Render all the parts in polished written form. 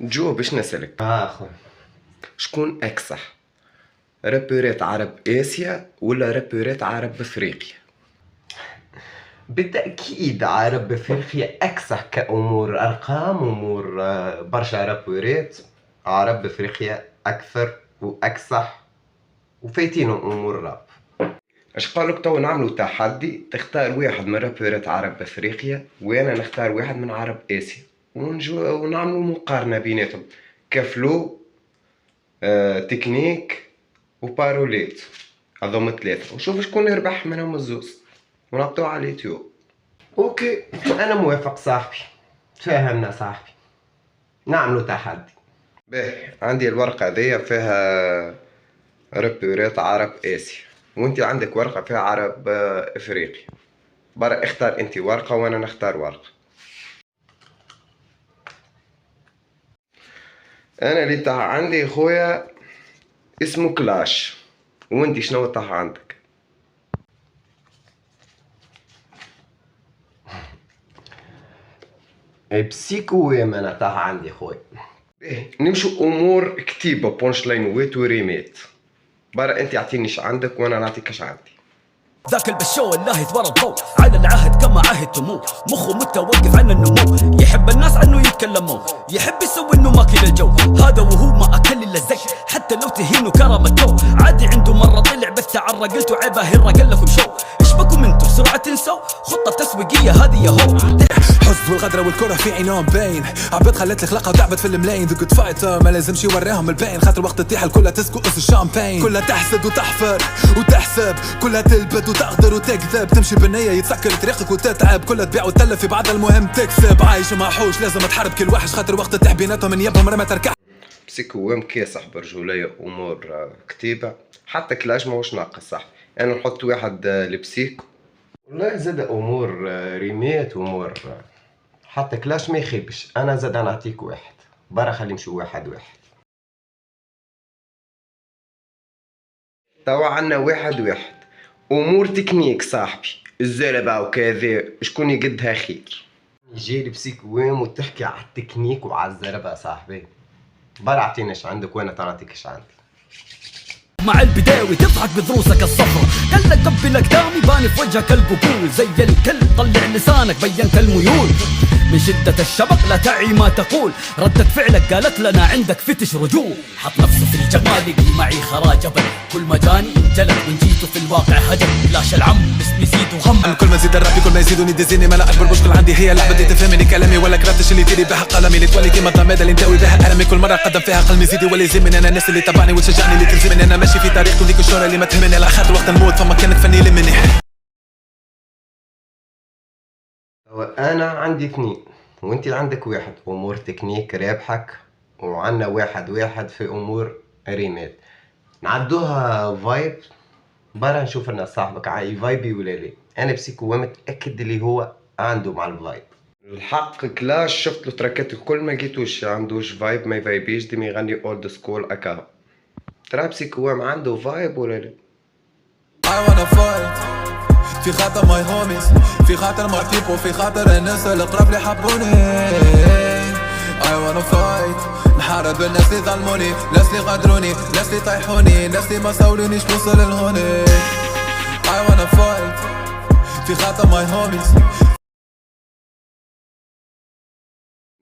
جو باش نسألك اخوي، شكون أكسح، رابرات عرب آسيا ولا رابرات عرب أفريقيا؟ بالتأكيد عرب افريقيا اكثر كأمور ارقام امور برشا رابورات. عرب افريقيا اكثر واكثح وفايتينهم امور راب. اش قالك تو نعملوا تحدي، تختار واحد من رابرات عرب أفريقيا وأنا نختار واحد من عرب آسيا ونعملوا مقارنة بيناتهم كفلو، تكنيك وباروليت، هذوما ثلاثة، ونشوف شكون يربح منهم الزوز ونحطوه على اليوتيوب. اوكي، انا موافق صاحبي، تفاهمنا صاحبي، نعملوا تحدي. باهي، عندي الورقة هذيا فيها رابرات عرب آسيا وانت عندك ورقة فيها عرب افريقيا. برا اختار انت ورقة وانا نختار ورقة. انا اللي تاع عندي خويا اسمه كلاش، وانت شنو تاع عندك؟ بسيكو انا تاع عندي خويا. باهي، نمشوا امور كتيبة بونش لاينوات وريمات. برا انت اعطيني اش عندك وانا نعطيك اش عندي. ذاك البشو اللاهث ورا الضوء على العهد كما عهد تمو، مخه متوقف عن النمو، يحب الناس عنه يتكلموا، يحب يسوي انه ماكل الجو، هذا وهو ما اكل الا الزك، حتى لو تهينه كرامته، عادي عنده مرة طلع بس تعرى قلتوا عيبه هرة قال لكم شو، ايش بكم انتو بسرعة تنسوا، خطة تسويقية هذه ياهو. حزب والغدرة والكره في عينهم باين، عباد خلت الخلقة وتعبت في الملاين، ذا جود فايتر ما لازمش يوريهم الباين، خاطر وقت تطيح الكلها تسكو قص الشامبين، كلها تحسد وتحفر وتحسب، كلها تلبد وتقدر وتكذب، تمشي بالنية يتسكر طريقك وتتعب، كلها تبيع وتلف في بعض المهم تكسب، عايش مع حوش لازم تحارب كل وحش، خاطر وقت تطيح بيناتهم من يبهم رمى تركح. بسيكو كاسح برجولية امور كتيبة، حتى كلاش ماهوش ناقص صح، انا نحط واحد لبسيك. والله زاد امور ريمات وامور حتى كلاش ما يخيبش. انا زاد نعطيك واحد، برا خلي نمشيو واحد واحد. توا عنا واحد امور تكنيك صاحبي، الزربة وكذا شكون يقدها خير. يجي لبسيك وين وتحكي على التكنيك وعلى الزربة صاحبي. برا اعطيني ايش عندك وانا تعطيك ايش عندي. مع البداوي تضحك بدروسك الصفرة، قال لك قبلك دامي باني في وجهك القبول، زي الكل طلع لسانك بينت الميول، من شدة الشبق لا تعي ما تقول، ردة فعلك قالت لنا عندك فتش رجول، حط نفسه في الجمال يقول معي خراج جبل، كل ما جاني انجلد وان جيته في الواقع هجم، لاش العم اسمي زيد وغم، كل ما زيد الراب كل ما يزيدوني دزيني، ما انا اكبر مشكل عندي هي لعبة دي تفهمني كلامي ولا كرهتش اللي تديري بها قلمي، اللي تولي كيما الضمادة اللي نداوي بها ألمي، كل مرة قدم فيها قلمي زيدي ولا يلزمني، انا الناس اللي تبعني وتشجعني اللي تلزمني، انا ماشي في طريق وديك الشهرة اللي ما تهمني، على خاطر وقت نموت فما كانك فني لمني. انا عندي اثنين وانت عندك واحد، امور تكنيك رابحك، وعنا واحد في امور ريمات، نعدوها فايب. برا نشوف الناس صاحبك عاي فايبي ولا لا. انا بسيكو متاكد اللي هو عنده مع الفايب. الحق كلاش شفت له تراكات الكل ما لقيتوش عندوش فايب، ما يفايبيش ديما يغني اولد سكول اكا. ترى بسيكو عنده فايب ولا لا؟ I wanna fight في خاطر ماي هوميز، في خاطر ماي بيبو، في خاطر الناس اللي قرب لي حبوني. I wanna fight نحارب الناس اللي ظلموني، ناس اللي غدروني، ناس اللي طيحوني، ناس اللي ما ساولونيش نوصل لهوني. I wanna fight في خاطر ماي هوميز.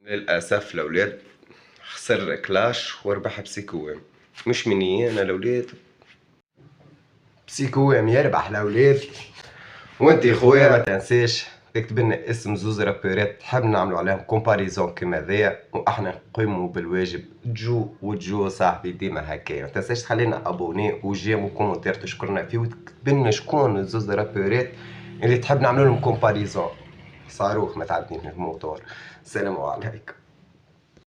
للاسف الاولاد خسر كلاش وربح بسيكوام، مش مني انا الاولاد. بسيكو يربح الاولاد. وانت خويا ما تنساش تكتب لنا اسم زوز رابورات تحب نعملوا عليهم كومباريزون كيما ذايا، واحنا نقيموا بالواجب. جو صاحبي ديما هكايا. ما تنساش تخلينا ابوني وجيم وكومنتير تشكرنا فيه، وتكتب لنا شكون زوز رابورات اللي تحب نعملوا لهم كومباريزون. صاروخ ما تعبني من الموتور. السلام عليكم.